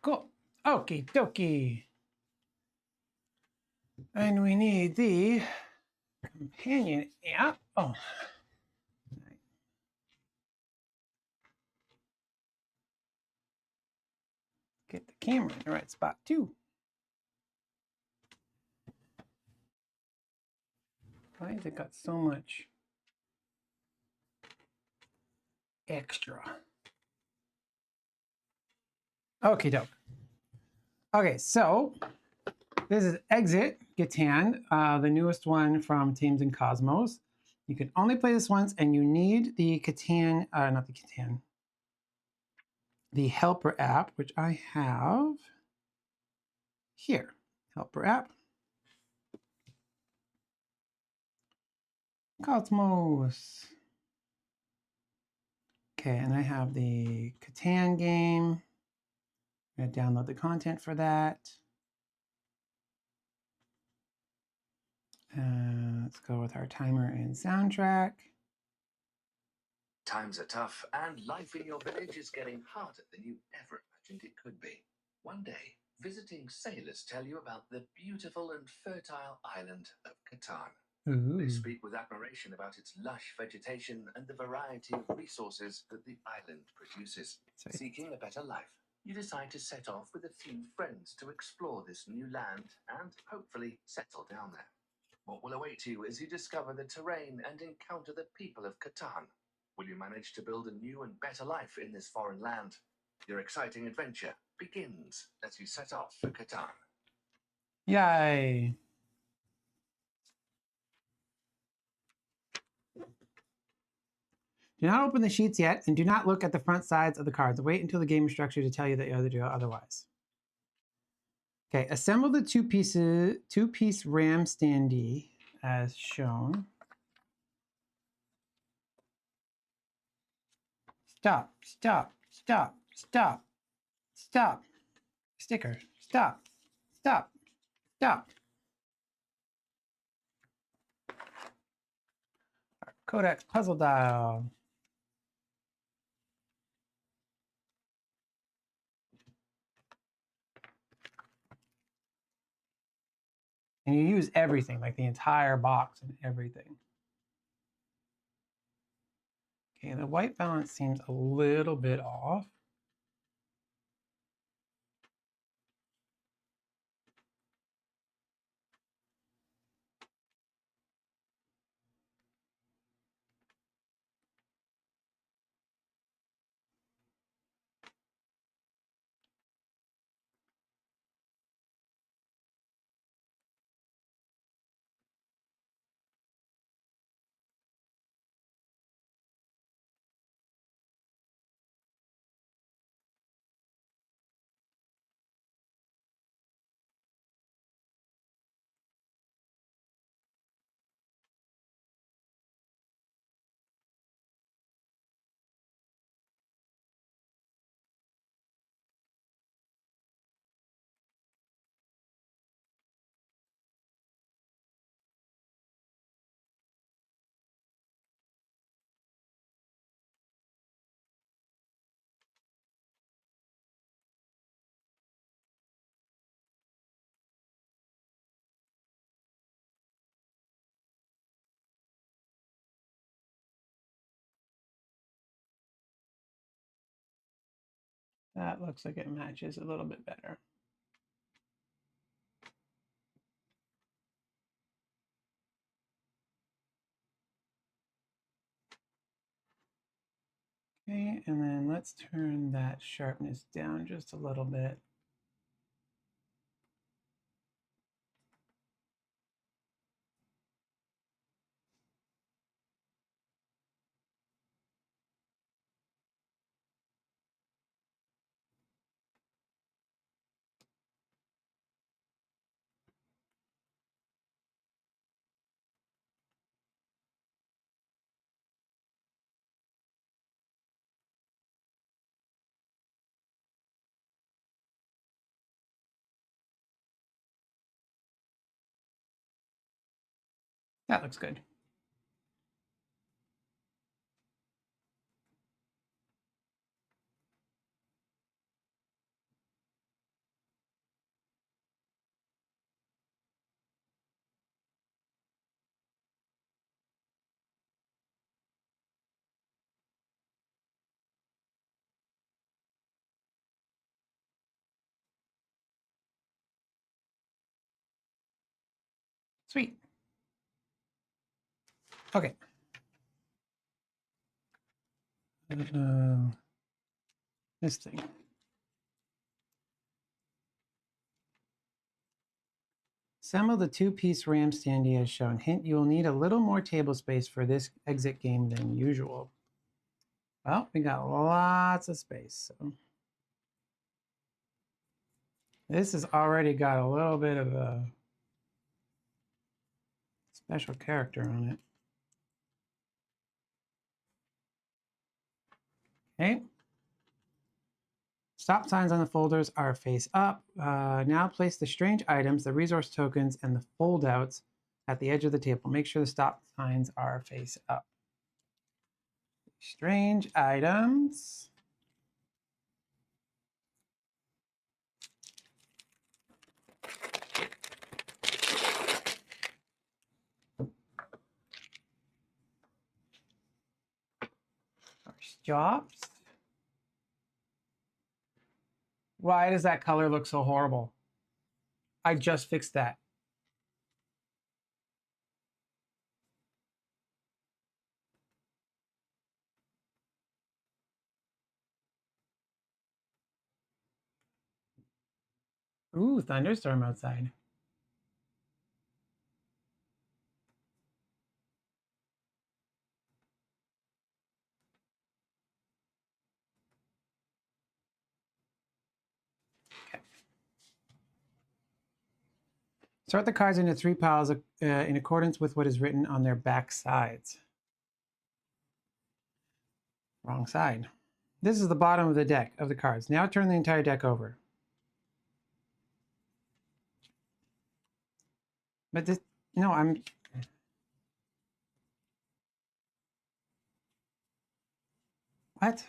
Cool. Okie dokie. And we need the companion app. Oh. Get the camera in the right spot too. Why has it got so much extra? Okay, dope. Okay, so this is Exit Catan, the newest one from Teams and Cosmos. You can only play this once, and you need the Catan, not the Catan, the Helper app, which I have here. Helper app. Cosmos. Okay, and I have the Catan game. I'm going to download the content for that. Let's go with our timer and soundtrack. Times are tough, and life in your village is getting harder than you ever imagined it could be. One day, visiting sailors tell you about the beautiful and fertile island of Catan. Ooh. They speak with admiration about its lush vegetation and the variety of resources that the island produces. Sorry. Seeking a better life, you decide to set off with a few friends to explore this new land and hopefully settle down there. What will await you as you discover the terrain and encounter the people of Catan? Will you manage to build a new and better life in this foreign land? Your exciting adventure begins as you set off for Catan. Yay. Do not open the sheets yet, and do not look at the front sides of the cards. Wait until the game instructs you to tell you that you have to do otherwise. Okay, assemble the two-piece RAM standee as shown. Stop, stop, stop, stop, stop. Sticker, stop, stop, stop. Our Codex puzzle dial. And you use everything, like the entire box and everything. Okay, the white balance seems a little bit off. That looks like it matches a little bit better. Okay, and then let's turn that sharpness down just a little bit. That looks good. Sweet. Okay. This thing. Assemble the two-piece RAM standee as shown. Hint, you will need a little more table space for this exit game than usual. Well, we got lots of space. So this has already got a little bit of a special character on it. Okay. Stop signs on the folders are face up. Now place the strange items, the resource tokens, and the foldouts at the edge of the table. Make sure the stop signs are face up. Strange items. Stops. Why does that color look so horrible? I just fixed that. Ooh, thunderstorm outside. Okay. Sort the cards into 3 piles in accordance with what is written on their back sides. Wrong side. This is the bottom of the deck of the cards. Now turn the entire deck over. But this, no, I'm... What?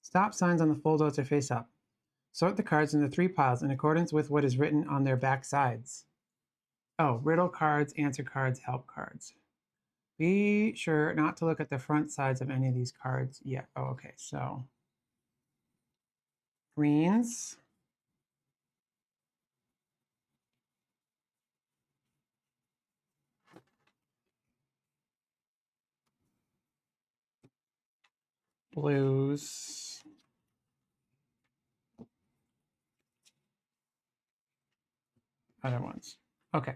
Stop signs on the foldouts are face up. Sort the cards into 3 piles in accordance with what is written on their back sides. Oh, riddle cards, answer cards, help cards. Be sure not to look at the front sides of any of these cards yet. Oh, okay, so greens. Blues. Other ones. Okay.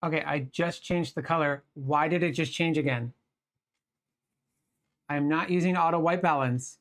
Okay, I just changed the color. Why did it just change again? I'm not using auto white balance.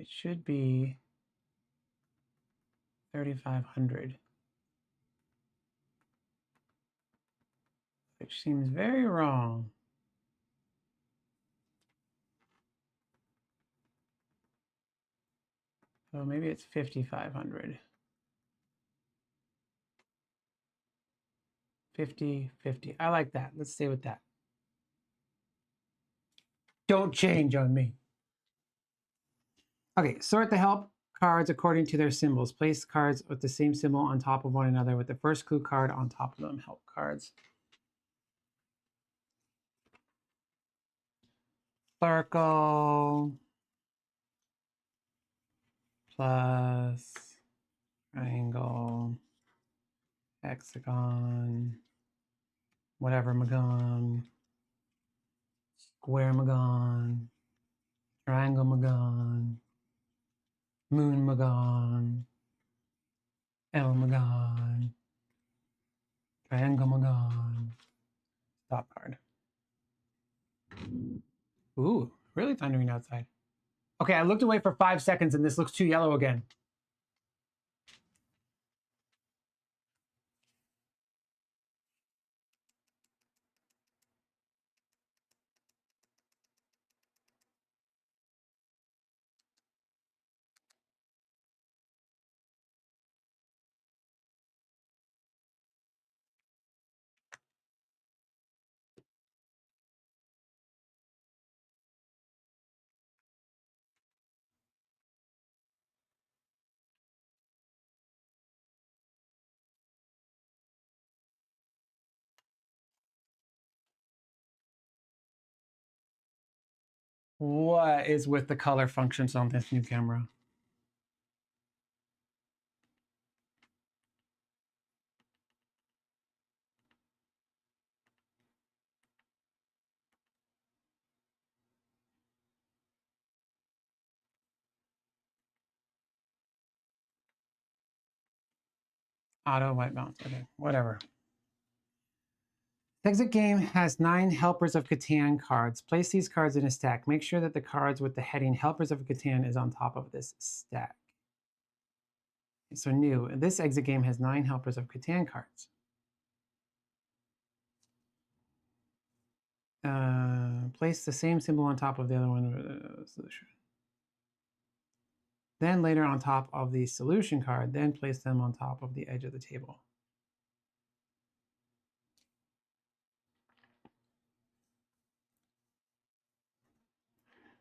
It should be 3,500, which seems very wrong. So maybe it's 5,500. 50, 50. I like that. Let's stay with that. Don't change on me. Okay, sort the help cards according to their symbols. Place cards with the same symbol on top of one another with the first clue card on top of them. Help cards. Circle plus triangle, hexagon, whatever magon, square magon, triangle magon, moon magon, L magon, Triangamagon. Stop card. Ooh, really thundering outside. Okay, I looked away for 5 seconds and this looks too yellow again. What is with the color functions on this new camera? Auto white balance. Okay, whatever. The exit game has 9 Helpers of Catan cards. Place these cards in a stack. Make sure that the cards with the heading Helpers of Catan is on top of this stack. So new, this exit game has 9 Helpers of Catan cards. Place the same symbol on top of the other one. Solution. Then later on top of the solution card, then place them on top of the edge of the table.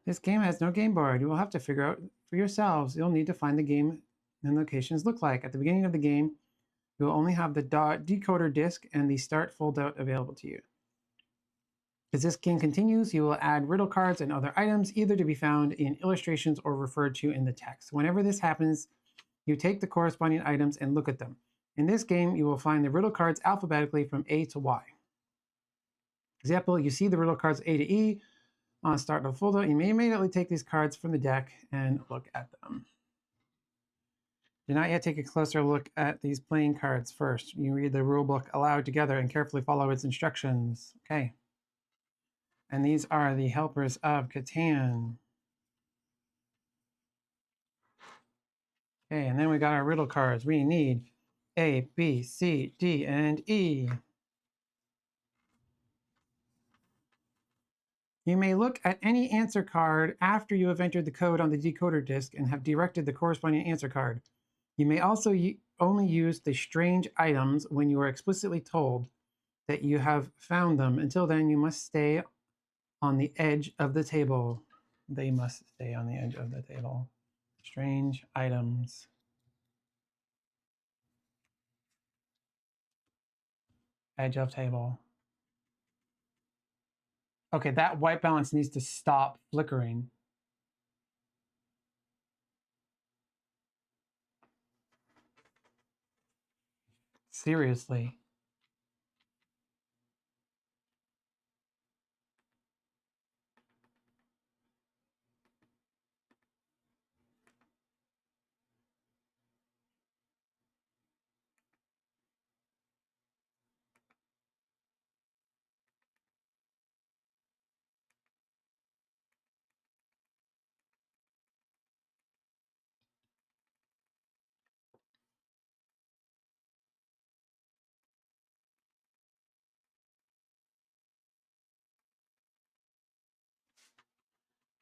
This game has no game board. You will have to figure out for yourselves. You'll need to find the game and locations look like. At the beginning of the game, you will only have the decoder disc and the start fold-out available to you. As this game continues, you will add riddle cards and other items, either to be found in illustrations or referred to in the text. Whenever this happens, you take the corresponding items and look at them. In this game, you will find the riddle cards alphabetically from A to Y. Example, you see the riddle cards A to E on start of fold-out. You may immediately take these cards from the deck and look at them. Do not yet take a closer look at these playing cards first. You read the rule book aloud together and carefully follow its instructions. Okay. And these are the Helpers of Catan. Okay, and then we got our riddle cards. We need A, B, C, D, and E. You may look at any answer card after you have entered the code on the decoder disc and have directed the corresponding answer card. You may also only use the strange items when you are explicitly told that you have found them. Until then, you must stay on the edge of the table. They must stay on the edge of the table. Strange items. Edge of table. Okay, that white balance needs to stop flickering. Seriously.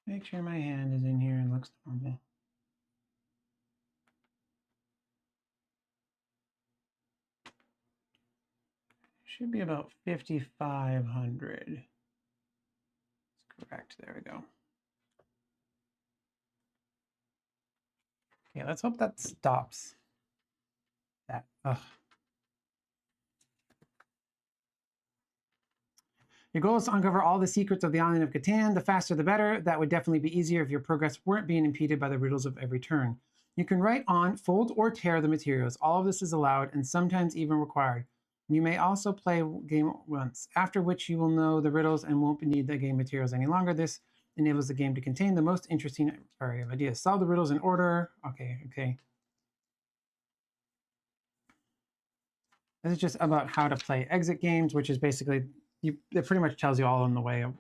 Make sure my hand is in here and looks normal. Should be about 5,500. That's correct. There we go. Okay, let's hope that stops that. Ugh. Your goal is to uncover all the secrets of the island of Catan. The faster the better. That would definitely be easier if your progress weren't being impeded by the riddles of every turn. You can write on, fold, or tear the materials. All of this is allowed and sometimes even required. You may also play game once, after which you will know the riddles and won't need the game materials any longer. This enables the game to contain the most interesting variety of ideas. Solve the riddles in order. Okay. This is just about how to play exit games, which is basically, it pretty much tells you all in the way of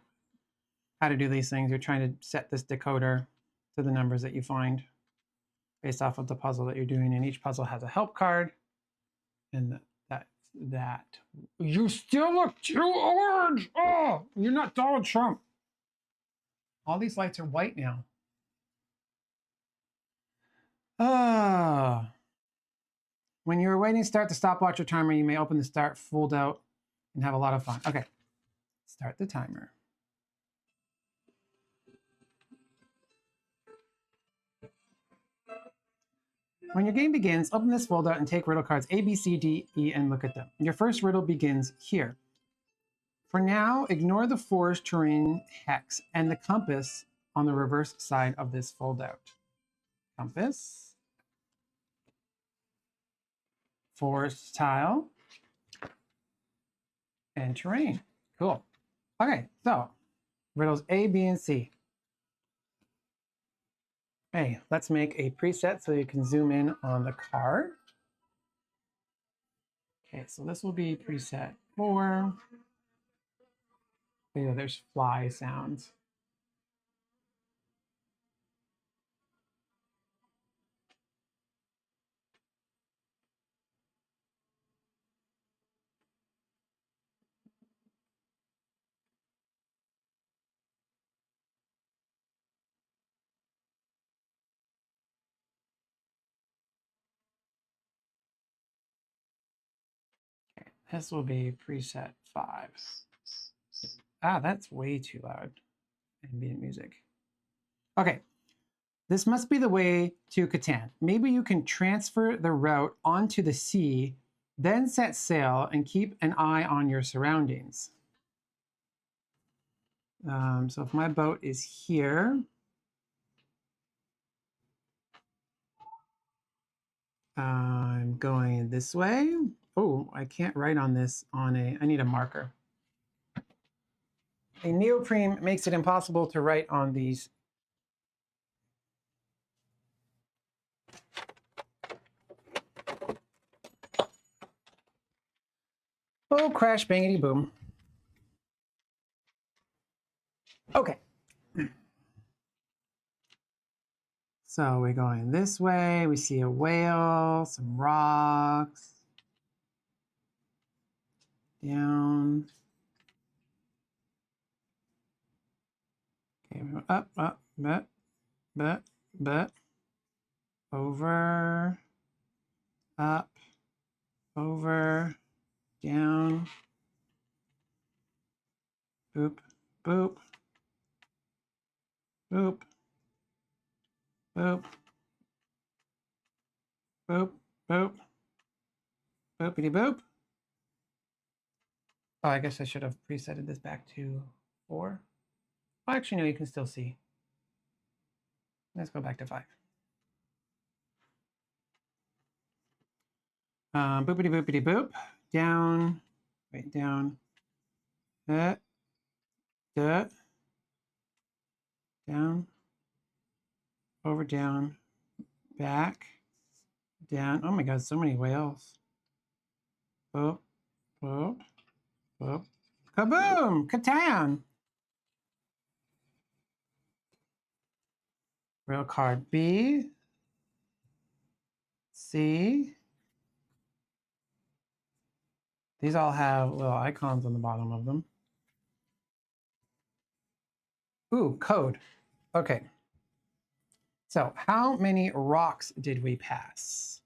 how to do these things. You're trying to set this decoder to the numbers that you find based off of the puzzle that you're doing. And each puzzle has a help card. And that. You still look too orange. Oh, you're not Donald Trump. All these lights are white now. Ah. When you're waiting to start the stopwatch or timer, you may open the start fold out and have a lot of fun. Okay, start the timer. When your game begins, open this foldout and take riddle cards A, B, C, D, E, and look at them. Your first riddle begins here. For now, ignore the forest terrain hex and the compass on the reverse side of this foldout. Compass, forest tile, and terrain. Cool. Okay, so riddles A, B, and C. Hey, let's make a preset so you can zoom in on the card. Okay, so this will be preset 4. Oh, there's fly sounds. Okay, this will be preset 5. Ah, that's way too loud. Ambient music. Okay, this must be the way to Catan. Maybe you can transfer the route onto the sea, then set sail and keep an eye on your surroundings. So if my boat is here, I'm going this way. Oh, I can't write on this on a, I need a marker. A neoprene makes it impossible to write on these. Oh, crash, bangity, boom. Okay. So we're going this way. We see a whale, some rocks. Down. Okay, we go up, but, over, up, over, down, boop, boop, boop, boop, boop, boop, boopity boop. Oh, I guess I should have presetted this back to 4. Oh, actually, no, you can still see. Let's go back to 5. Boopity boopity boop. Down, right down. Duh, down, over, down, back, down. Oh my God, so many whales. Boop, boop, boop. Kaboom! Catan! Real card B, C. These all have little icons on the bottom of them. Ooh, code. Okay. So how many rocks did we pass?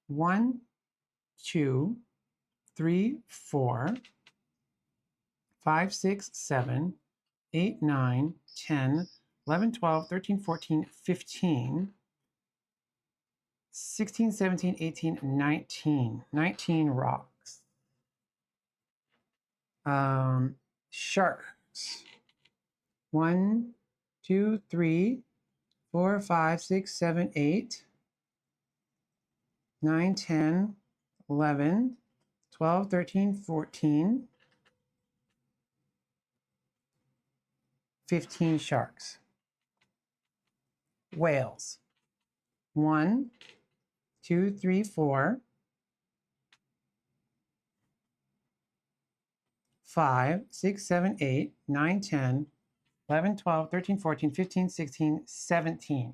1, 2, 3, 4, 5, 6, 7, 8, 9, 10, 11, 12, 13, 14, 15, 16, 17, 18, 19. 19 rocks. Sharks. 1, 2, 3, 4, 5, 6, 7, 8, 9, 10, 11, 12, 13, 14, 15 sharks. Whales. 1, 2, 3, 4, 5, 6, 7, 8, 9, 10, 11, 12, 13, 14, 15, 16, 17.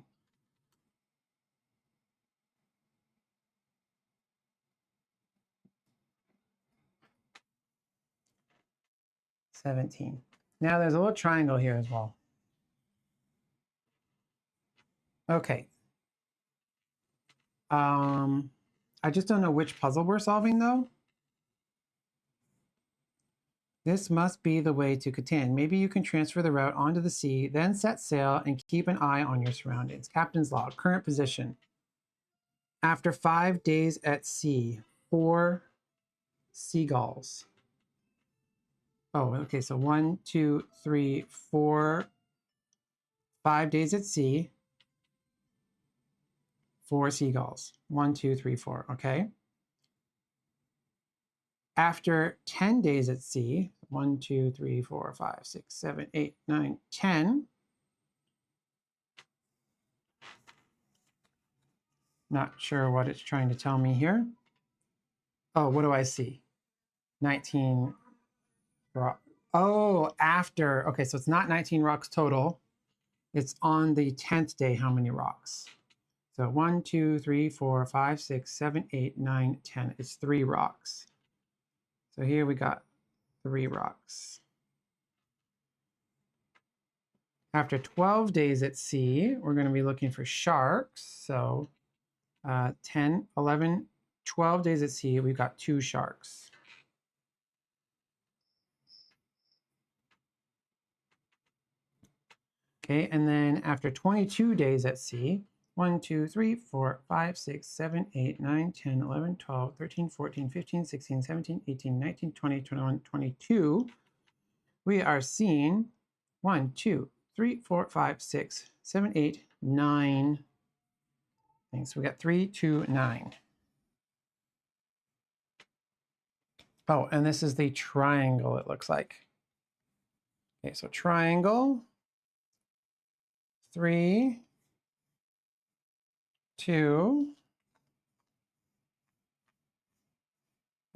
Now there's a little triangle here as well. Okay. I just don't know which puzzle we're solving though. This must be the way to Catan. Maybe you can transfer the route onto the sea, then set sail and keep an eye on your surroundings. Captain's log, current position. After 5 days at sea, 4 seagulls. Oh, okay, so 1, 2, 3, 4, 5 days at sea, 4 seagulls. 1, 2, 3, 4, okay. After 10 days at sea, 1, 2, 3, 4, 5, 6, 7, 8, 9, 10. Not sure what it's trying to tell me here. Oh, what do I see? 19 rock. Oh, after. Okay, so it's not 19 rocks total. It's on the 10th day, how many rocks? So 1, 2, 3, 4, 5, 6, 7, 8, 9, 10. It's 3 rocks. So here we got 3 rocks. After 12 days at sea, we're going to be looking for sharks. So 10, 11, 12 days at sea, we've got 2 sharks. Okay, and then after 22 days at sea, 1, 2, 3, 4, 5, 6, 7, 8, 9, 10, 11, 12, 13, 14, 15, 16, 17, 18, 19, 20, 21, 22. We are seeing 1, 2, 3, 4, 5, 6, 7, 8, 9 things. So we got 3, 2, 9. Oh, and this is the triangle, it looks like. Okay, so triangle, 3, 2.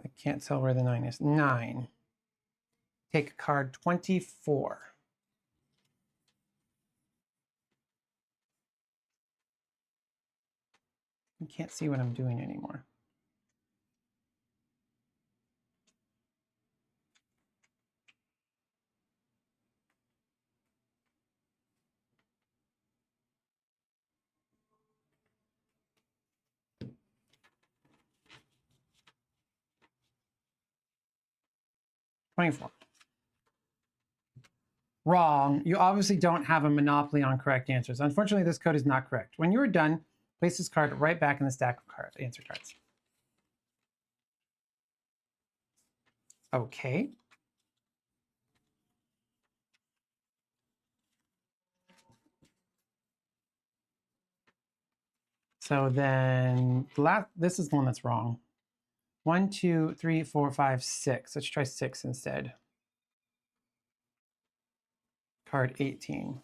I can't tell where the 9 is. 9. Take card 24. I can't see what I'm doing anymore. $24. Wrong. You obviously don't have a monopoly on correct answers. Unfortunately, this code is not correct. When you are done, place this card right back in the stack of cards, answer cards. Okay. So then this is the one that's wrong. 1, 2, 3, 4, 5, 6. Let's try 6 instead. Card 18.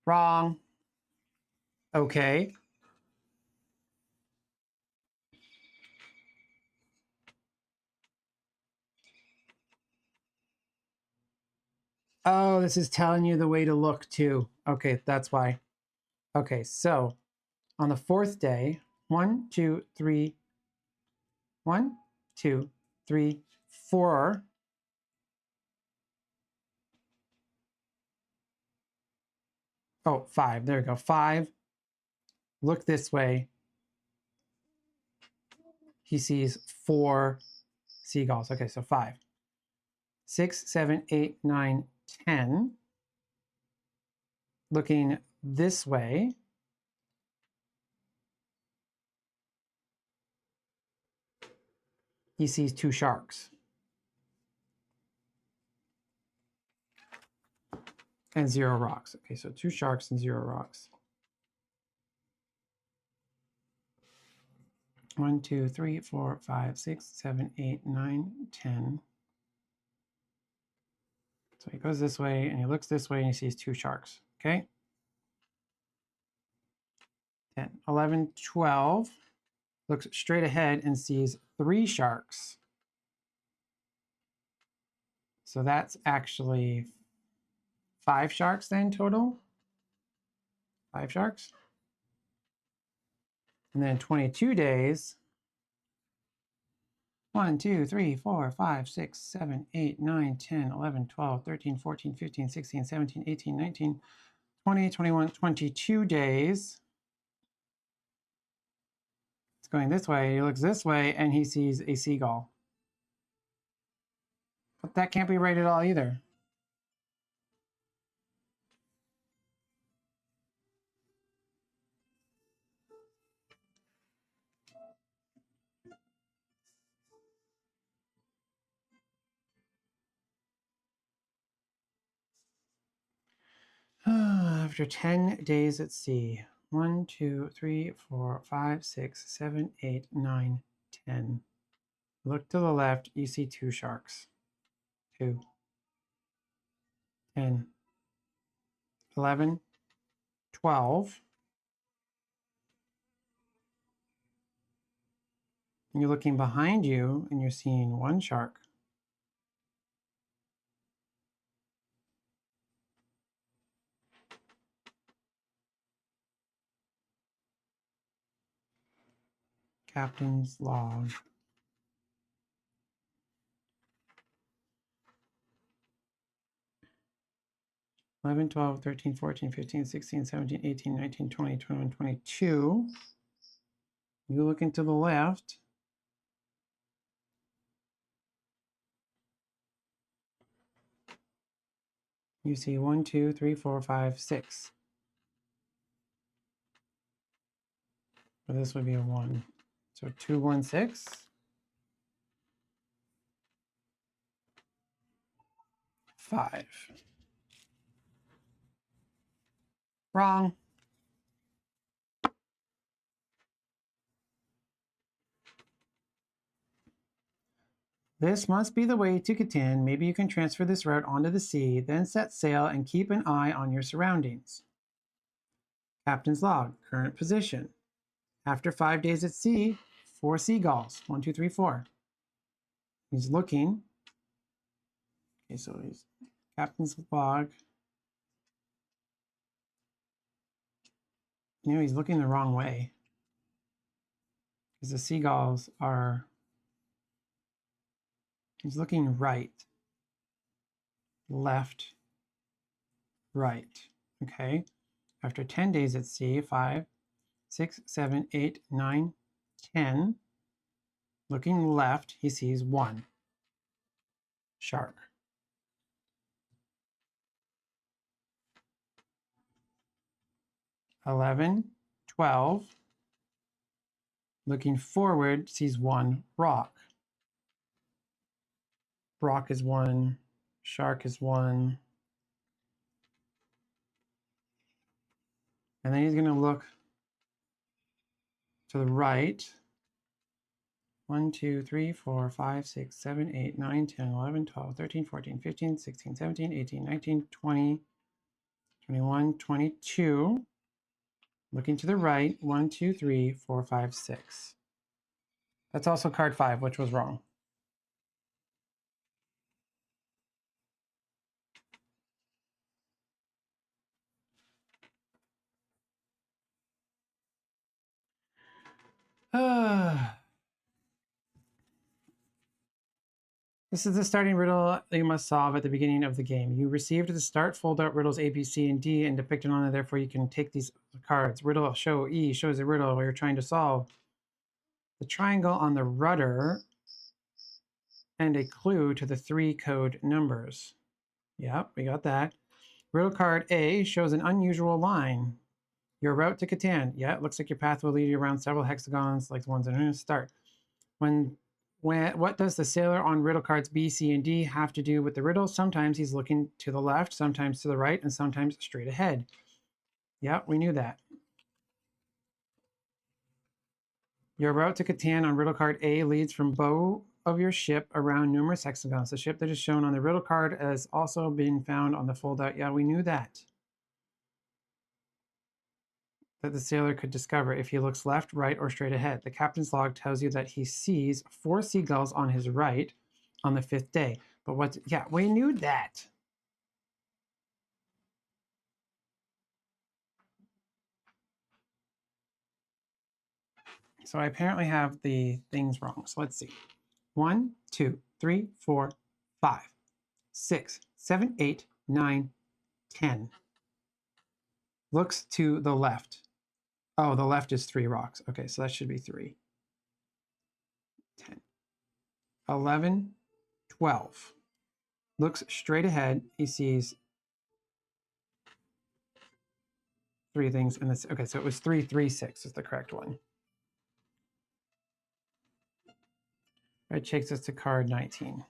Wrong. Okay. Oh, this is telling you the way to look too. Okay, that's why. Okay, so on the 4th day, 1, 2, 3, 1, 2, 3, 4. Oh, 5. There we go. 5. Look this way. He sees 4 seagulls. Okay, so 5. 6, 7, 8, 9, 10. Looking this way. He sees 2 sharks. And 0 rocks. Okay, so 2 sharks and 0 rocks. 1, 2, 3, 4, 5, 6, 7, 8, 9, 10. So he goes this way and he looks this way and he sees 2 sharks. Okay. 10, 11, 12. Looks straight ahead and sees 3 sharks. So that's actually 5 sharks then total. 5 sharks. And then 22 days. 1, 2, 3, 4, 5, 6, 7, 8, 9, 10, 11, 12, 13, 14, 15, 16, 17, 18, 19, 20, 21, 22 days. It's going this way. He looks this way and he sees a seagull. But that can't be right at all either. After 10 days at sea. 1, 2, 3, 4, 5, 6, 7, 8, 9, 10. Look to the left, you see 2 sharks. 2, 10, 11, 12. And you're looking behind you and you're seeing 1 shark. Captain's log. (11, 12, 13, 14, 15, 16, 17, 18, 19, 20, 21, 22. You looking to the left. You see 1, 2, 3, 4, 5, 6. But this would be a 1. So 2, 1, 6. 5. Wrong. This must be the way to Catan. Maybe you can transfer this route onto the sea, then set sail and keep an eye on your surroundings. Captain's log, current position. After 5 days at sea, 4 seagulls. 1, 2, 3, 4. He's looking. Okay, so he's captain's log. You know, he's looking the wrong way. Because the seagulls are... He's looking right. Left. Right. Okay. After 10 days at sea, 5, 6, 7, 8, 9, 10. Looking left, he sees 1 shark. 11, 12. Looking forward, sees 1 rock. Rock is 1, shark is 1. And then he's going to look to the right. 1, 2, 3, 4, 5, 6, 7, 8, 9, 10, 11, 12, 13, 14, 15, 16, 17, 18, 19, 20, 21, 22. Looking to the right. 1, 2, 3, 4, 5, 6. That's also card 5, which was wrong. This is the starting riddle that you must solve at the beginning of the game. You received the start fold-out riddles A, B, C, and D and depicted on it. Therefore, you can take these cards. Riddle show E shows a riddle where you're trying to solve. The triangle on the rudder and a clue to the 3 code numbers. Yep, we got that. Riddle card A shows an unusual line. Your route to Catan. Yeah, it looks like your path will lead you around several hexagons like the ones that are going to start. What does the sailor on riddle cards B, C, and D have to do with the riddle? Sometimes he's looking to the left, sometimes to the right, and sometimes straight ahead. Yeah, we knew that. Your route to Catan on riddle card A leads from bow of your ship around numerous hexagons. The ship that is shown on the riddle card has also been found on the fold-out. Yeah, we knew that. that the sailor could discover if he looks left, right, or straight ahead. The captain's log tells you that he sees 4 seagulls on his right on the 5th day. But what? Yeah, we knew that. So I apparently have the things wrong. So let's see. 1, 2, 3, 4, 5, 6, 7, 8, 9, 10. Looks to the left. Oh, the left is 3 rocks. Okay, so that should be 3. 10, 11, 12. Looks straight ahead. He sees 3 things in this. Okay, so it was 3, 3, 6 is the correct one. Right, takes us to card 19.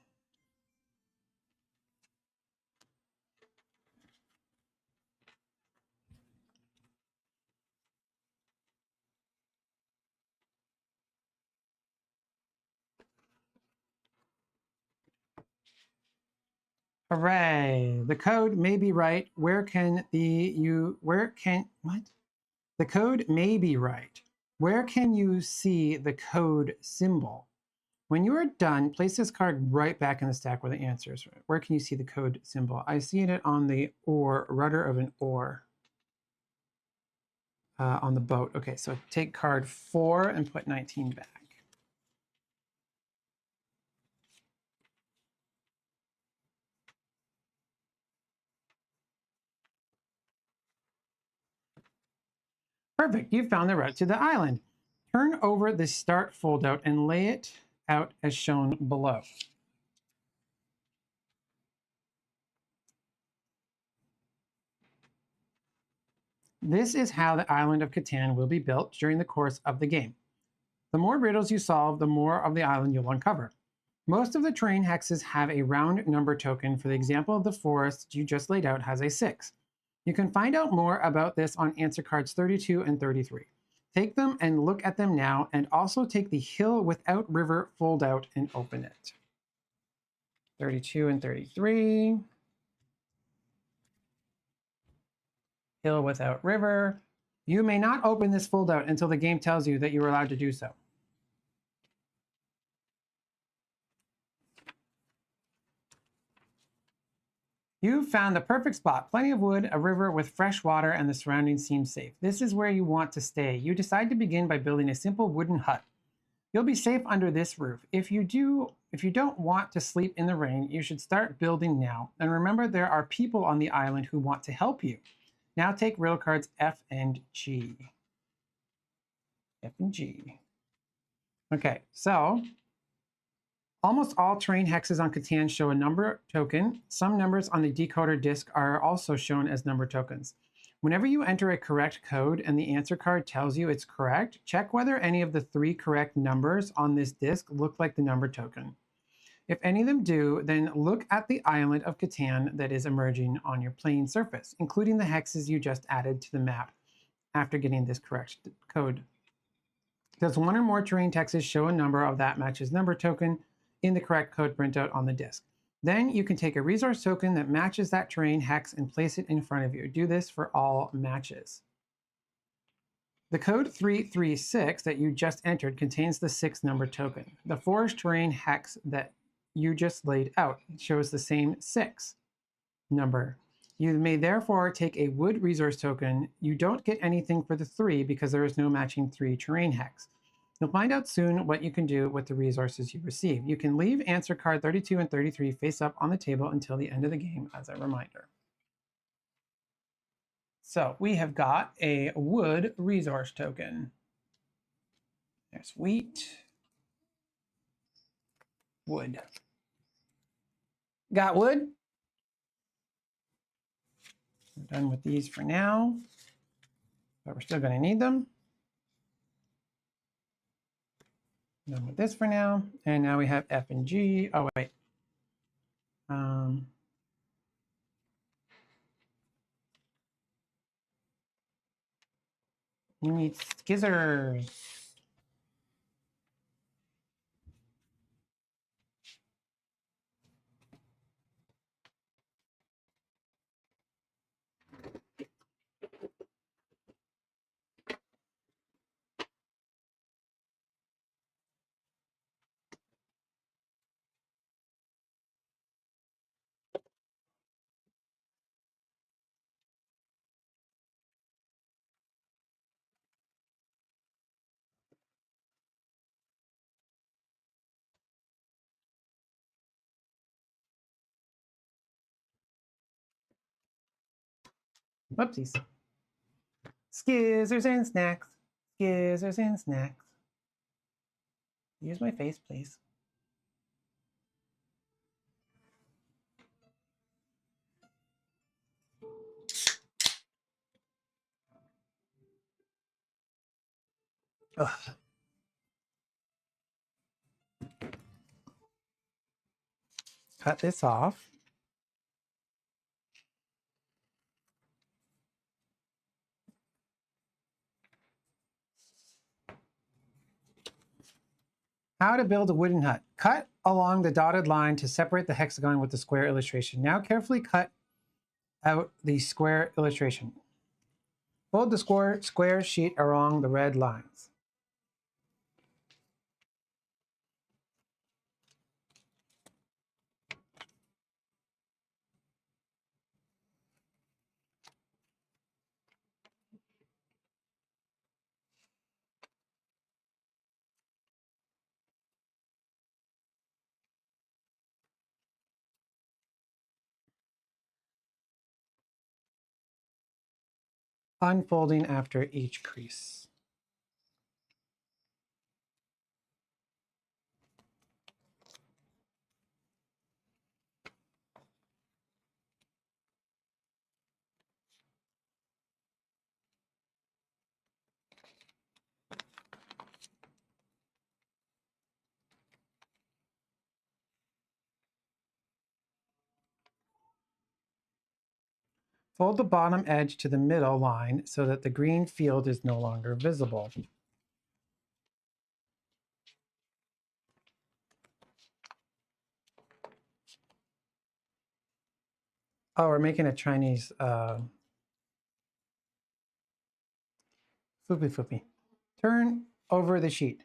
Hooray! The code may be right. Where can what? The code may be right. Where can you see the code symbol? When you are done, place this card right back in the stack where the answer is. Where can you see the code symbol? I see it on the oar, rudder of an oar. On the boat. Okay, so take card 4 and put 19 back. Perfect, you found the route to the island. Turn over the start foldout and lay it out as shown below. This is how the island of Catan will be built during the course of the game. The more riddles you solve, the more of the island you'll uncover. Most of the terrain hexes have a round number token. For the example of the forest you just laid out has a 6. You can find out more about this on answer cards 32 and 33. Take them and look at them now, and also take the hill without river fold out and open it. 32 and 33. Hill without river. You may not open this fold out until the game tells you that you are allowed to do so. You've found the perfect spot. Plenty of wood, a river with fresh water, and the surroundings seem safe. This is where you want to stay. You decide to begin by building a simple wooden hut. You'll be safe under this roof. If you don't want to sleep in the rain, you should start building now. And remember, there are people on the island who want to help you. Now take riddle cards F and G. F and G. Okay, so almost all terrain hexes on Catan show a number token. Some numbers on the decoder disc are also shown as number tokens. Whenever you enter a correct code and the answer card tells you it's correct, check whether any of the 3 correct numbers on this disc look like the number token. If any of them do, then look at the island of Catan that is emerging on your playing surface, including the hexes you just added to the map after getting this correct code. Does one or more terrain hexes show a number of that matches number token in the correct code printout on the disc? Then you can take a resource token that matches that terrain hex and place it in front of you. Do this for all matches. The code 336 that you just entered contains the 6 number token. The forest terrain hex that you just laid out shows the same 6 number. You may therefore take a wood resource token. You don't get anything for the 3 because there is no matching 3 terrain hex. You'll find out soon what you can do with the resources you receive. You can leave answer card 32 and 33 face up on the table until the end of the game as a reminder. So we have got a wood resource token. There's wheat, wood. Got wood? We're done with these for now, but we're still going to need them. Done with this for now, and now we have F and G. Oh wait. You need skizzers. Whoopsies. Skizzers and snacks. Skizzers and snacks. Use my face, please. Ugh. Cut this off. How to build a wooden hut. Cut along the dotted line to separate the hexagon with the square illustration. Now carefully cut out the square illustration. Fold the square sheet along the red lines. Unfolding after each crease. Fold the bottom edge to the middle line so that the green field is no longer visible. Oh, we're making a Chinese floopy floopy. Turn over the sheet.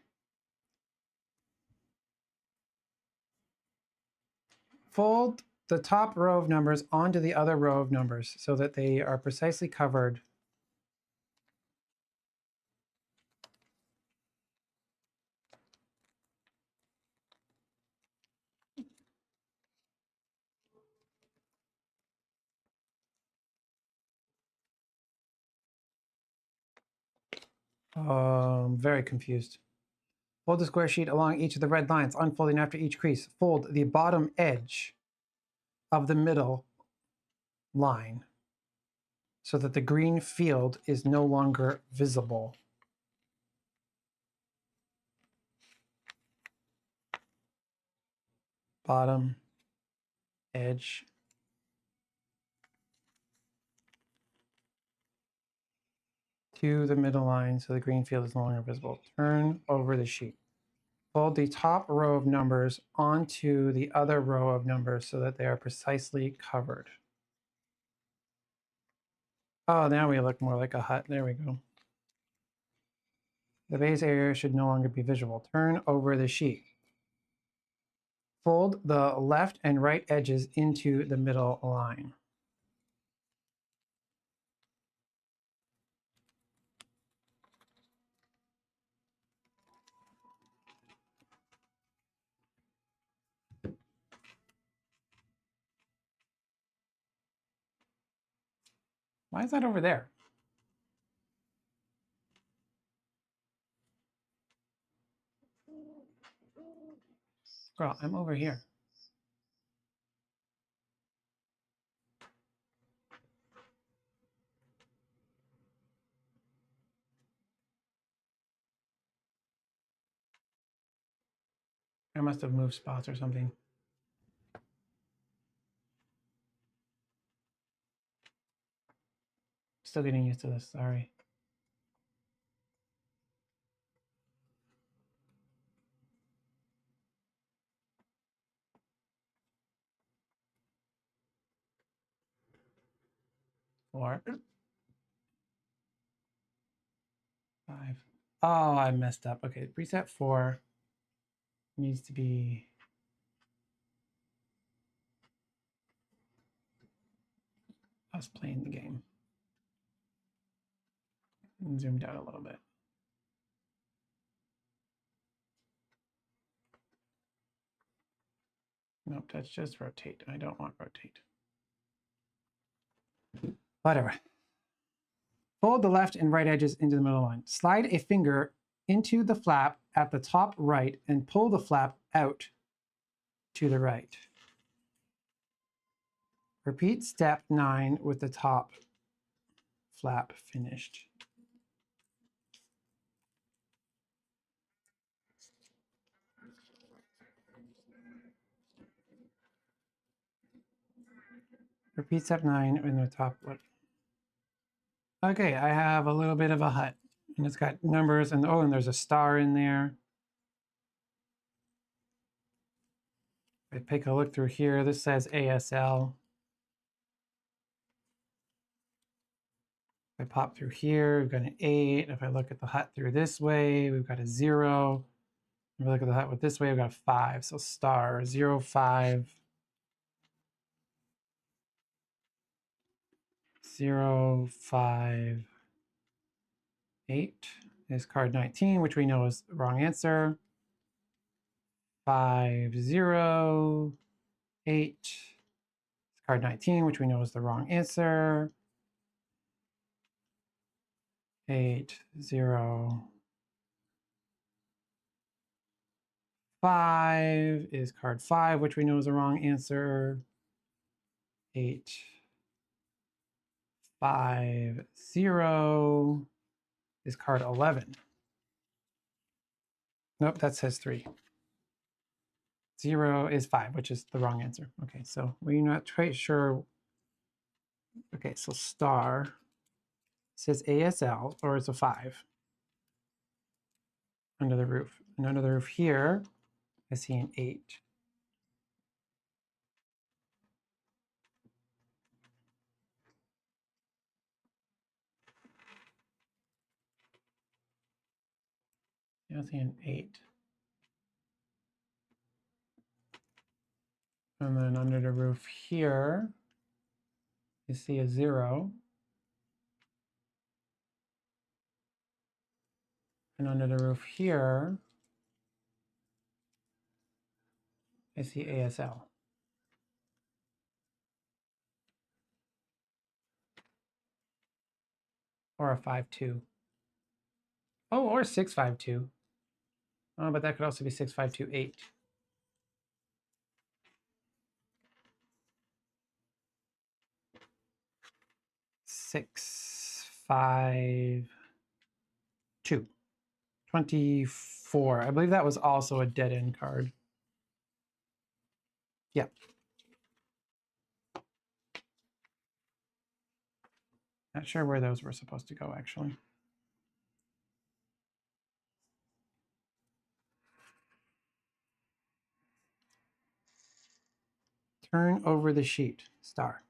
Fold the top row of numbers onto the other row of numbers so that they are precisely covered. I'm very confused. Fold the square sheet along each of the red lines, unfolding after each crease. Fold the bottom edge of the middle line so that the green field is no longer visible. Bottom edge to the middle line so the green field is no longer visible. Turn over the sheet. Fold the top row of numbers onto the other row of numbers so that they are precisely covered. Oh, now we look more like a hut. There we go. The base area should no longer be visible. Turn over the sheet. Fold the left and right edges into the middle line. Why is that over there? Girl, I'm over here. I must have moved spots or something. Still getting used to this, sorry. Four. 5. Oh, I messed up. Okay, preset 4 needs to be us playing the game. And zoomed out a little bit. Nope, that's just rotate. I don't want rotate. Whatever. Fold the left and right edges into the middle line. Slide a finger into the flap at the top right and pull the flap out to the right. Repeat step 9 with the top flap finished. Repeat step 9 in the top left. Okay, I have a little bit of a hut, and it's got numbers, and oh, and there's a star in there. If I take a look through here, this says ASL. If I pop through here, we've got an 8. If I look at the hut through this way, we've got a 0. If I look at the hut with this way, we've got a 5. So star 0, 5, 0, 5, 8 is card 19, which we know is the wrong answer. 5, 0, 8 is card 19, which we know is the wrong answer. 8, 0, 5 is card 5, which we know is the wrong answer. 8, 5, 0 is card 11. Nope, that says 3. 0 is 5, which is the wrong answer. Okay, so we're not quite sure. Okay, so star says ASL, or it's a 5 under the roof. And under the roof here, I see an 8. I see an 8. And then under the roof here, you see a 0. And under the roof here, I see ASL. Or a 5-2. Oh, or 6-5-2. Oh, but that could also be 6-5-2-8. Six, 5, 2. 24. I believe that was also a dead end card. Yep. Not sure where those were supposed to go, actually. Turn over the sheet. Star.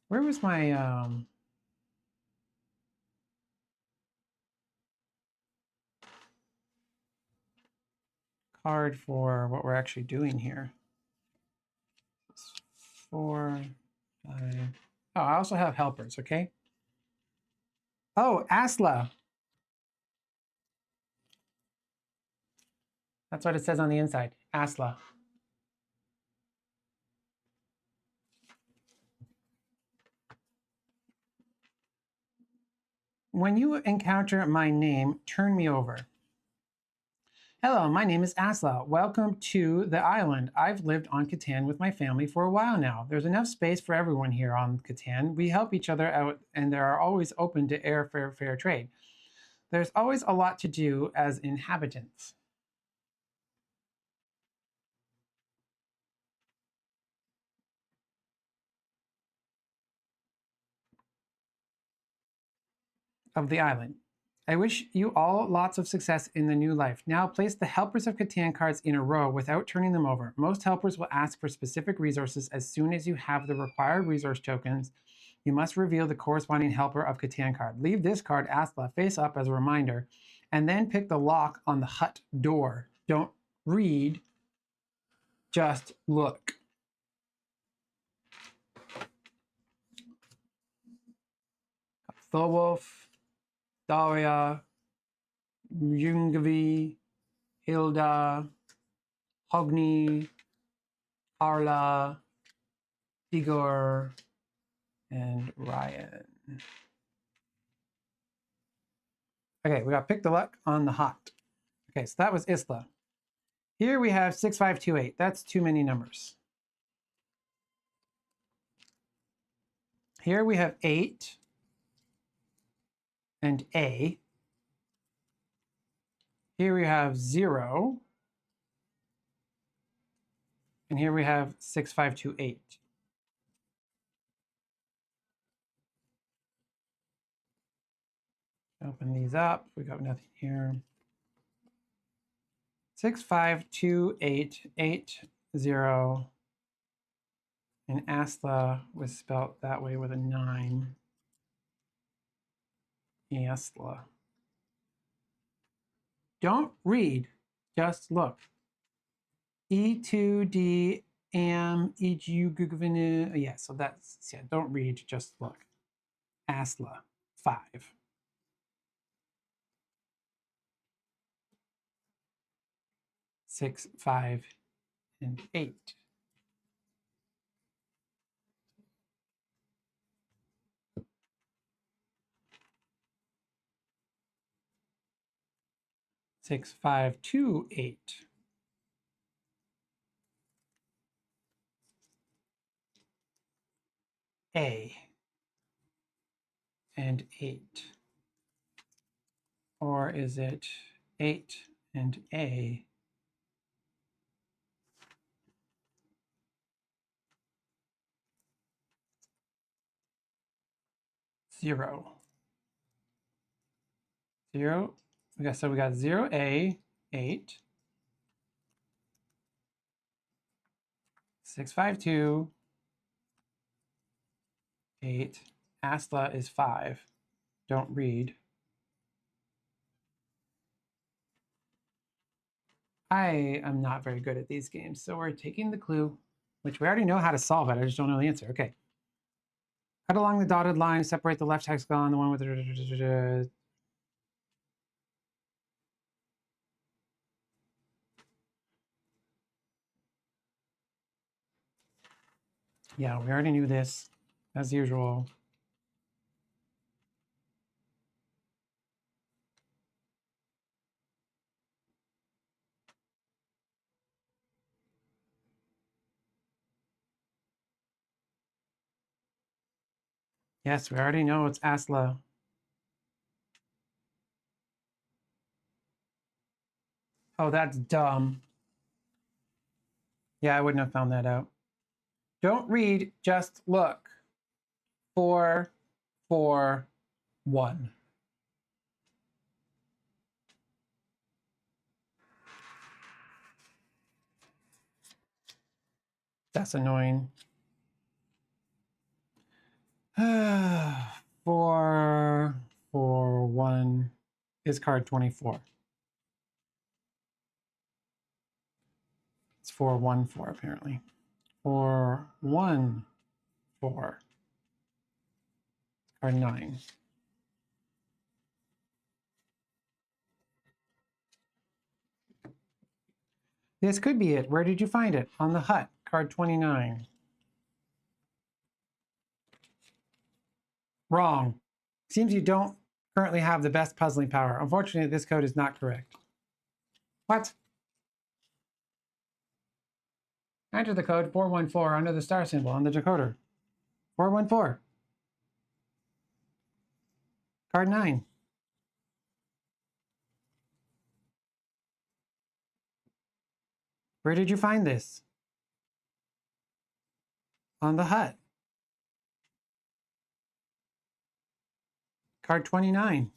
Where was my card for what we're actually doing here? 4, 5. Oh, I also have helpers, okay? Oh, Asla. That's what it says on the inside. Asla. When you encounter my name, turn me over. Hello, my name is Asla. Welcome to the island. I've lived on Catan with my family for a while now. There's enough space for everyone here on Catan. We help each other out and they are always open to fair trade. There's always a lot to do as inhabitants. Of the island. I wish you all lots of success in the new life. Now place the Helpers of Catan cards in a row without turning them over. Most helpers will ask for specific resources. As soon as you have the required resource tokens, you must reveal the corresponding Helper of Catan card. Leave this card, Asla, face up as a reminder, and then pick the lock on the hut door. Don't read, just look. Thorwolf, Daria, Jungavi, Hilda, Hogni, Arla, Igor, and Ryan. Okay, we got pick the luck on the hot. Okay, so that was Isla. Here we have 6528. That's too many numbers. Here we have 8 and A. Here we have 0. And here we have 6528. Open these up. We got nothing here. 652880. And Asla was spelled that way with a 9. Asla. Don't read, just look. E2D am EGU. Yeah, so that's, yeah, don't read, just look. Asla, 5. 6, 5, and 8. Six, 5, 2, 8. A and 8. Or is it 8 and A? Zero. Zero. So we got 0A, 8. 652, 8. Asla is 5. Don't read. I am not very good at these games, so we're taking the clue, which we already know how to solve it. I just don't know the answer. Okay. Cut along the dotted line, separate the left hexagon, the one with the... Yeah, we already knew this, as usual. Yes, we already know it's Asla. Oh, that's dumb. Yeah, I wouldn't have found that out. Don't read, just look. 4, 4, 1. That's annoying. 4, 4, 1 is card 24. It's 4, 1, 4 apparently. 4, 1, 4. Card 9. This could be it. Where did you find it? On the hut. Card 29. Wrong. Seems you don't currently have the best puzzling power. Unfortunately, this code is not correct. What? Enter the code 414 under the star symbol on the decoder. 414. Card 9. Where did you find this? On the hut. Card 29.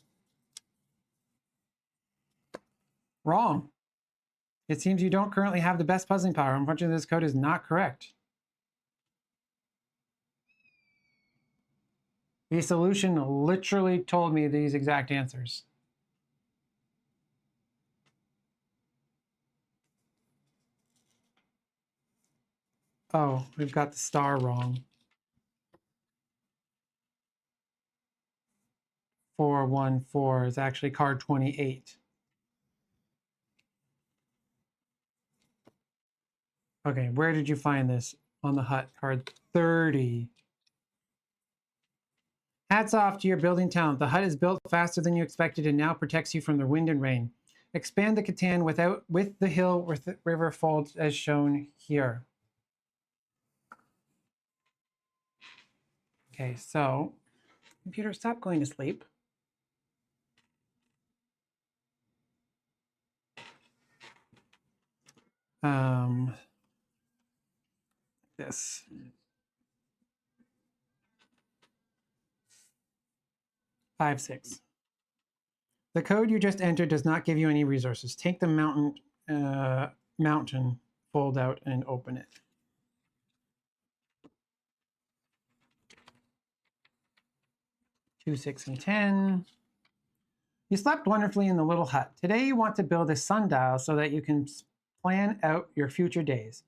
Wrong. It seems you don't currently have the best puzzling power. Unfortunately, this code is not correct. The solution literally told me these exact answers. Oh, we've got the star wrong. 414 is actually card 28. Okay, where did you find this? On the hut, card 30. Hats off to your building talent. The hut is built faster than you expected and now protects you from the wind and rain. Expand the Catan with the hill with the river folds as shown here. Okay, so computer, stop going to sleep. This. Five, six. The code you just entered does not give you any resources. Take the mountain fold out and open it. 2, 6, and 10. You slept wonderfully in the little hut. Today you want to build a sundial so that you can plan out your future days.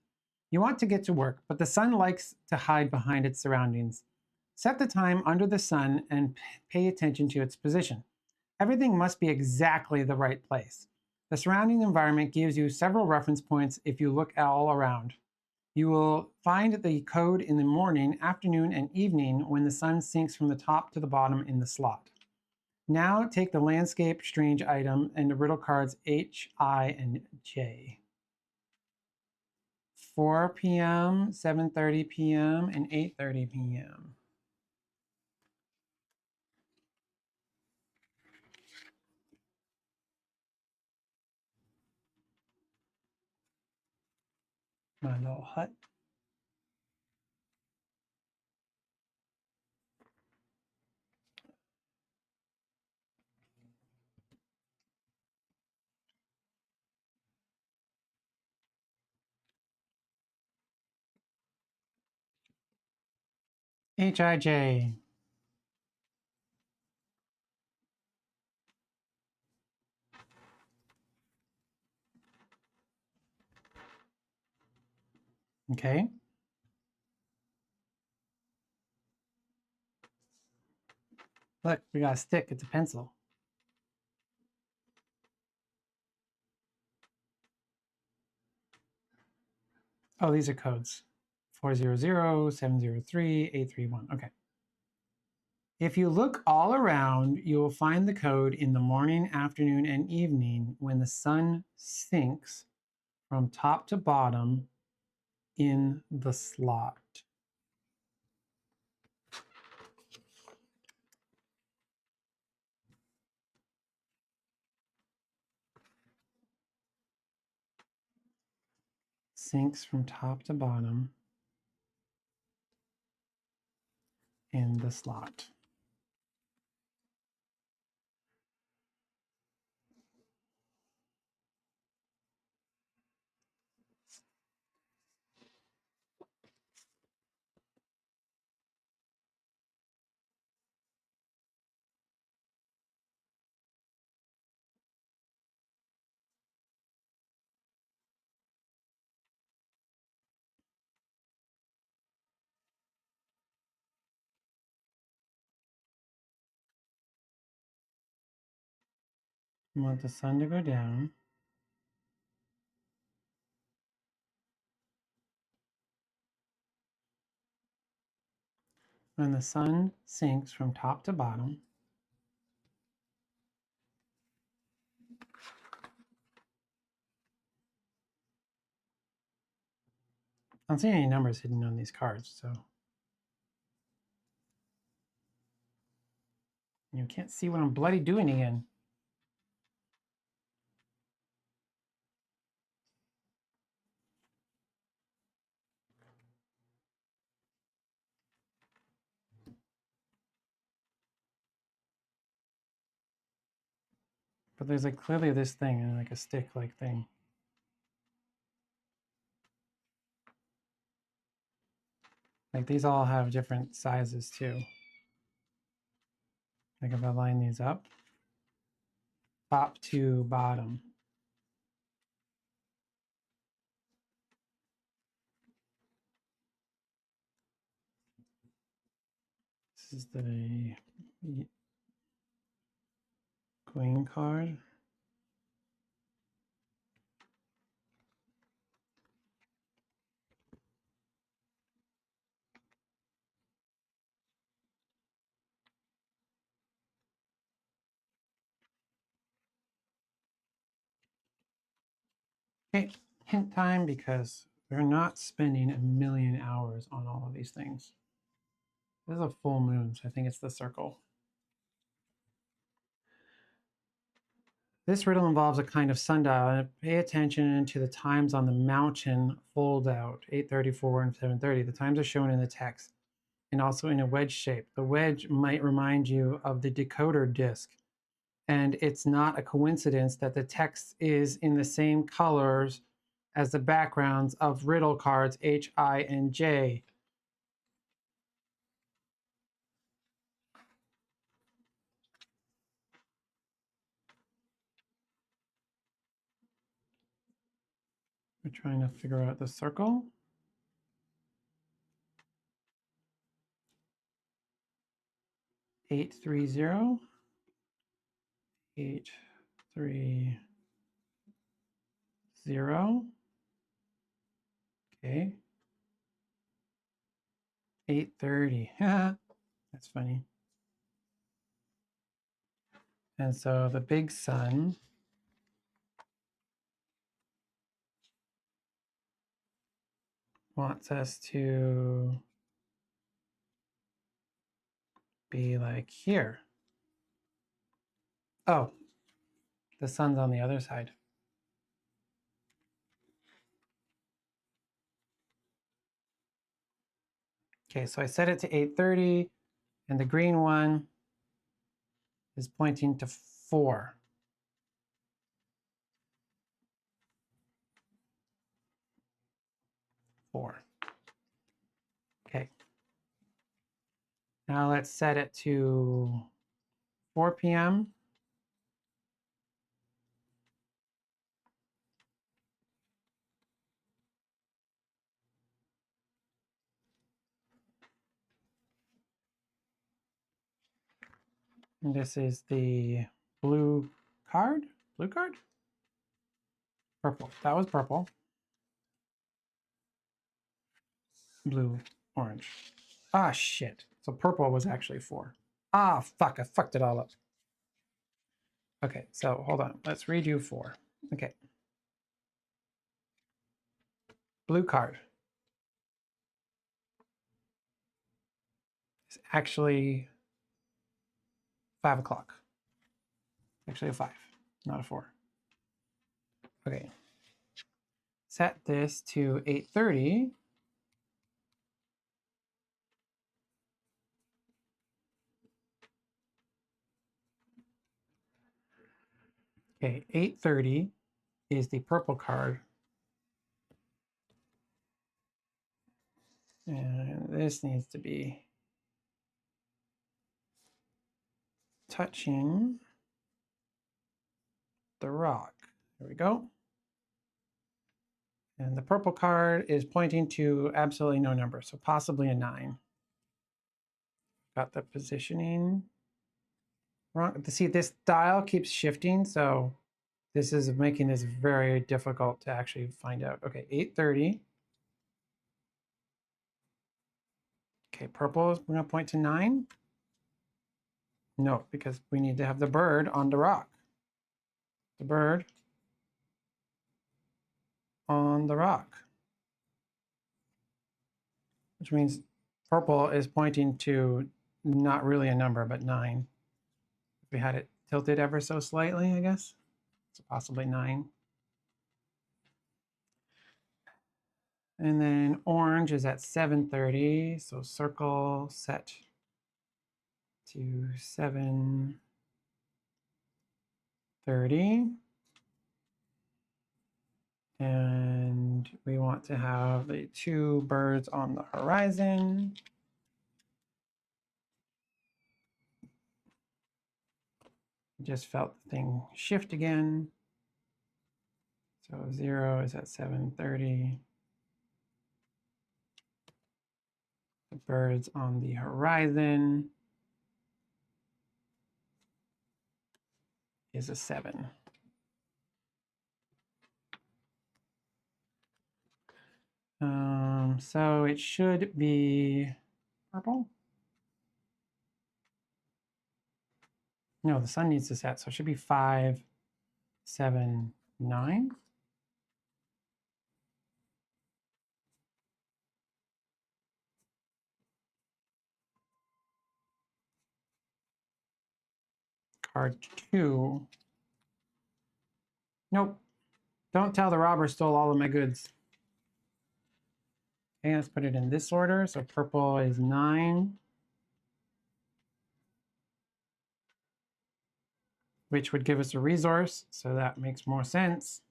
You want to get to work, but the sun likes to hide behind its surroundings. Set the time under the sun and pay attention to its position. Everything must be exactly the right place. The surrounding environment gives you several reference points if you look all around. You will find the code in the morning, afternoon, and evening when the sun sinks from the top to the bottom in the slot. Now take the landscape strange item and the riddle cards H, I, and J. 4 p.m., 7:30 p.m., and 8:30 p.m. My little hut. H-I-J. Okay. Look, we got a stick. It's a pencil. Oh, these are codes. 400, 703, 831. Okay. If you look all around, you will find the code in the morning, afternoon, and evening when the sun sinks from top to bottom in the slot. Sinks from top to bottom in the slot. You want the sun to go down. When the sun sinks from top to bottom, I don't see any numbers hidden on these cards, so you can't see what I'm bloody doing again. But there's like clearly this thing and like a stick-like thing. Like these all have different sizes too. Like if I line these up, top to bottom. This is the queen card. Okay, hint time, because we're not spending a million hours on all of these things. This is a full moon, so I think it's the circle. This riddle involves a kind of sundial. Pay attention to the times on the mountain fold out, 8:34 and 7:30. The times are shown in the text and also in a wedge shape. The wedge might remind you of the decoder disc. And it's not a coincidence that the text is in the same colors as the backgrounds of riddle cards H, I, and J. We're trying to figure out the circle. Eight, 3, 0. 8, 3, 0. Okay. 8:30. That's funny. And so the big sun wants us to be like here. Oh, the sun's on the other side. Okay, so I set it to 8:30, and the green one is pointing to 4. 4. Okay. Now let's set it to 4 p.m. And this is the blue card. Blue card? Purple. That was purple. Blue, orange. Ah, shit. So purple was actually 4. Ah, fuck. I fucked it all up. Okay, so hold on. Let's redo 4. Okay. Blue card. It's actually 5 o'clock. Actually a 5, not a 4. Okay. Set this to 8:30. Okay, 8:30 is the purple card. And this needs to be touching the rock. There we go. And the purple card is pointing to absolutely no number, so possibly a 9. Got the positioning wrong. See, this dial keeps shifting, so this is making this very difficult to actually find out. Okay, 8:30. Okay, purple is going to point to 9. No, because we need to have the bird on the rock. The bird on the rock. Which means purple is pointing to not really a number, but 9. If we had it tilted ever so slightly, I guess. So possibly 9. And then orange is at 7:30. So circle set to 7:30. And we want to have the 2 birds on the horizon. Just felt the thing shift again. So 0 is at 7:30. The birds on the horizon is a 7. So it should be purple. No, the sun needs to set, so it should be 5, 7, 9. Card 2. Nope. Don't tell the robber stole all of my goods. Okay, let's put it in this order. So purple is 9. Which would give us a resource, so that makes more sense.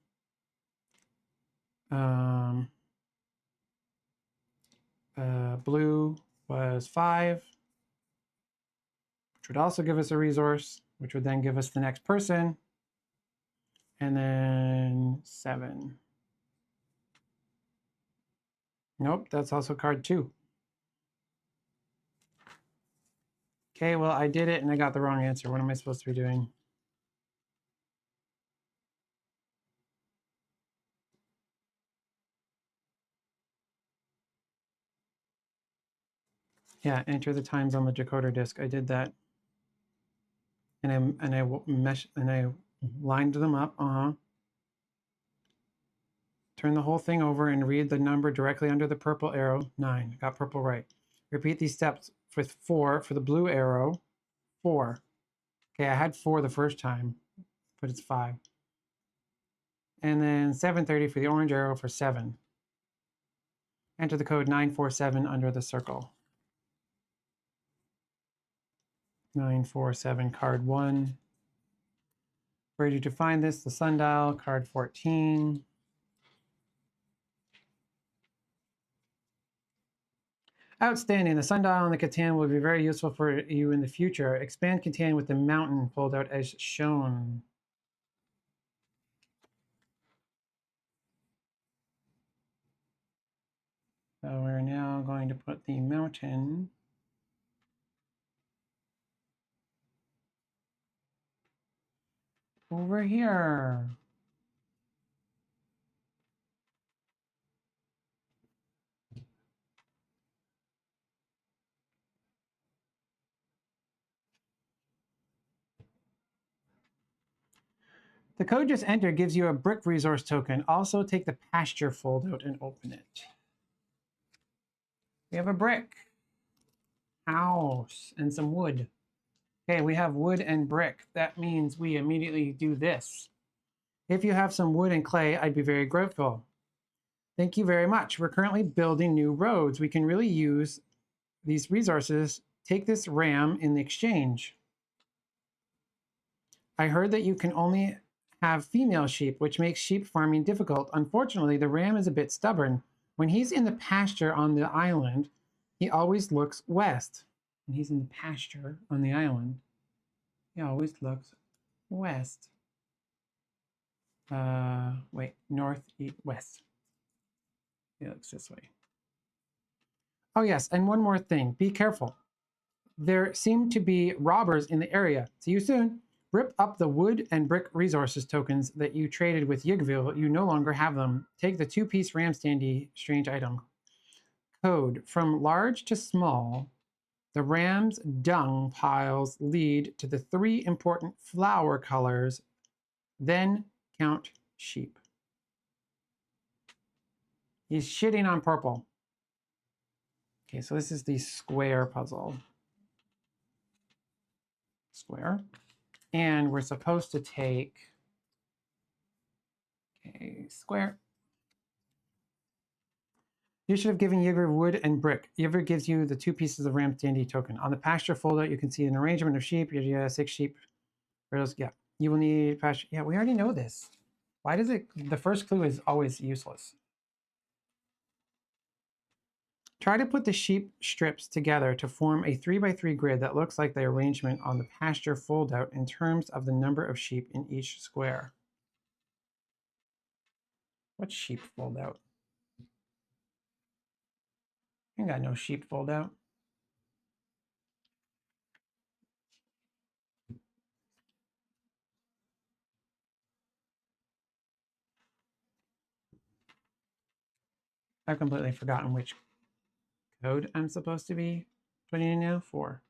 Blue was 5, which would also give us a resource, which would then give us the next person. And then 7. Nope, that's also card 2. Okay, well, I did it and I got the wrong answer. What am I supposed to be doing? Yeah, enter the times on the decoder disc. I did that. And I lined them up. Turn the whole thing over and read the number directly under the purple arrow. 9. Got purple right. Repeat these steps with 4 for the blue arrow. 4. Okay, I had 4 the first time, but it's 5. And then 730 for the orange arrow for 7. Enter the code 947 under the circle. 947, card 1. Where did you find this? The Sundial, card 14. Outstanding. The Sundial and the Catan will be very useful for you in the future. Expand Catan with the mountain pulled out as shown. So we're now going to put the mountain over here. The code just entered gives you a brick resource token. Also take the pasture foldout and open it. We have a brick, house, and some wood. Okay, we have wood and brick. That means we immediately do this. If you have some wood and clay, I'd be very grateful. Thank you very much. We're currently building new roads. We can really use these resources. Take this ram in the exchange. I heard that you can only have female sheep, which makes sheep farming difficult. Unfortunately, the ram is a bit stubborn. When he's in the pasture on the island, he always looks west. When he's in the pasture on the island, he always looks west. Wait, north, east, west. He looks this way. Oh yes, and one more thing. Be careful. There seem to be robbers in the area. See you soon. Rip up the wood and brick resources tokens that you traded with Yigville. You no longer have them. Take the 2-piece ram standee strange item. Code. From large to small, the ram's dung piles lead to the 3 important flower colors. Then count sheep. He's shitting on purple. Okay, so this is the square puzzle. Square. And we're supposed to take, okay, square. You should have given Yigger wood and brick. Yigger gives you the 2 pieces of ram standee token. On the pasture foldout, you can see an arrangement of sheep. You have 6 sheep. Riddles, yeah. You will need pasture. Yeah, we already know this. Why does it, the first clue is always useless. Try to put the sheep strips together to form a 3x3 grid that looks like the arrangement on the pasture foldout in terms of the number of sheep in each square. What sheep foldout? I got no sheep foldout. I've completely forgotten which code I'm supposed to be putting in now. 4.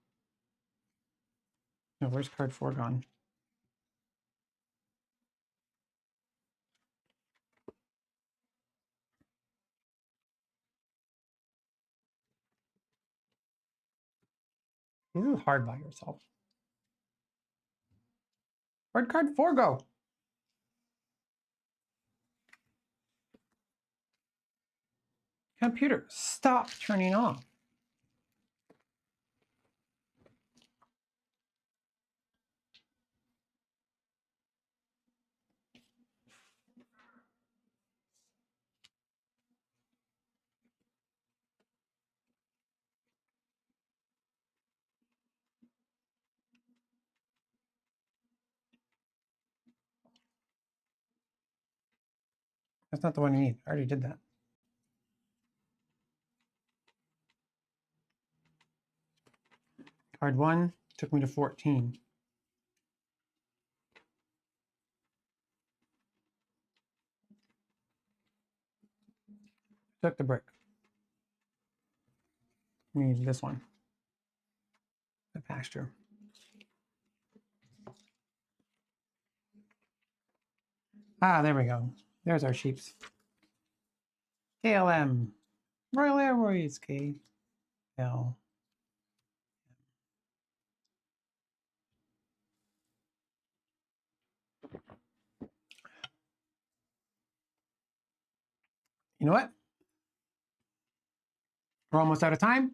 No, where's card 4 gone? This is hard by yourself. Red card 4, go. Computer, stop turning off. That's not the one you need. I already did that. Card 1 took me to 14. Took the brick. Need this one. The pasture. Ah, there we go. There's our sheeps. KLM. Royal Airways. KL. You know what? We're almost out of time.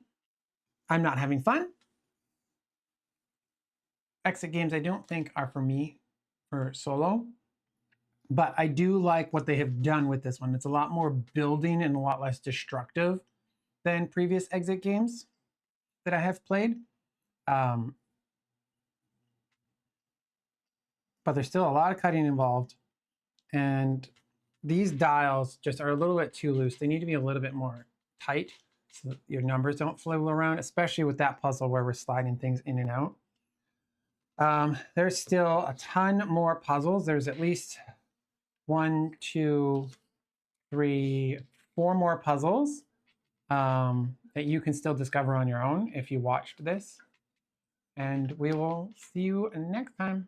I'm not having fun. Exit games I don't think are for me for solo. But I do like what they have done with this one. It's a lot more building and a lot less destructive than previous exit games that I have played. But there's still a lot of cutting involved. And these dials just are a little bit too loose. They need to be a little bit more tight so that your numbers don't flail around, especially with that puzzle where we're sliding things in and out. There's still a ton more puzzles. There's at least 1, 2, 3, 4 more puzzles that you can still discover on your own if you watched this. And we will see you next time.